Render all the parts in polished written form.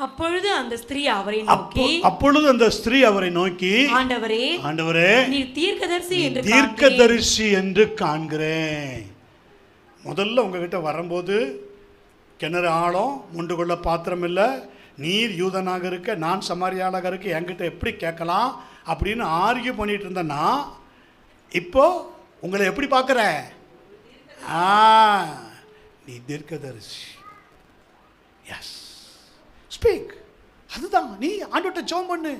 அப்பொழுது அந்த ஸ்திரீ அவரை நோக்கி ஆண்டவரே, ஆண்டவரே, நீர் தீர்க்கதரிசி என்று காண்கிறேன். முதல்ல உங்ககிட்ட வரும்போது கிணறு ஆழம், முண்டு கொள்ள பாத்திரம் இல்லை, நீர் யூதனாக இருக்க நான் சமாரியாளாக இருக்க என்கிட்ட எப்படி கேட்கலாம் அப்படின்னு ஆர்கியூ பண்ணிட்டு இருந்தேன்னா, இப்போ உங்களை எப்படி பார்க்குற? நீ தீர்க்கதரிசி. Yes, speak. அதுதான், நீ ஆண்டவர்கிட்ட ஜெபம் பண்ணு.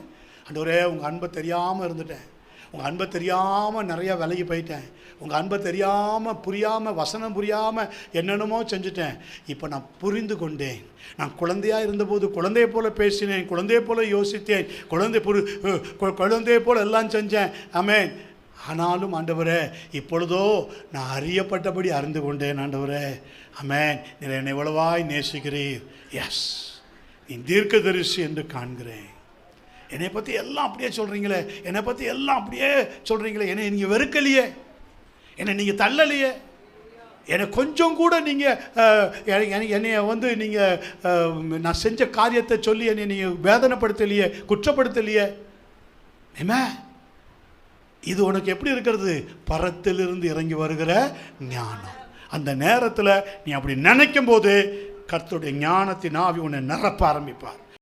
ஆண்டவரே, உங்கள் அன்பை தெரியாமல் இருந்துட்டேன், உங்கள் அன்பை தெரியாமல் நிறையா விலகி போயிட்டேன், உங்கள் அன்பை தெரியாமல் புரியாமல் வசனம் புரியாமல் என்னென்னமோ செஞ்சுட்டேன். இப்போ நான் புரிந்து கொண்டேன். நான் குழந்தையாக இருந்தபோது குழந்தையை போல் பேசினேன், குழந்தையை போல் யோசித்தேன், குழந்தையை போல் எல்லாம் செஞ்சேன். ஆமென். ஆனாலும் ஆண்டவரே, இப்பொழுதோ நான் அறியப்பட்டபடி அறிந்து கொண்டேன். ஆண்டவரே, ஆமென், நீர் என்னை எவ்வளவாய் நேசிக்கிறீர். எஸ், நீ தீர்க்கதரிசி என்று காண்கிறேன். என்னை பற்றி எல்லாம் அப்படியே சொல்கிறீங்களே, என்னை பற்றி எல்லாம் அப்படியே சொல்கிறீங்களே, என்னை நீங்கள் வெறுக்கலையே, என்னை நீங்கள் தள்ளலையே, என்னை கொஞ்சம் கூட நீங்கள் என்னைய நீங்கள் நான் செஞ்ச காரியத்தை சொல்லி என்னை நீங்கள் வேதனைப்படுத்தலையே, குற்றப்படுத்தலையே. ஏமா, இது உனக்கு எப்படி இருக்கிறது? பரத்திலிருந்து இறங்கி வருகிற ஞானம். அந்த நேரத்தில் நீ அப்படி நினைக்கும் போது கர்த்தருடைய ஞானத்தின் ஆவி உன்னை நிரப்ப ஆரம்பிப்பார்.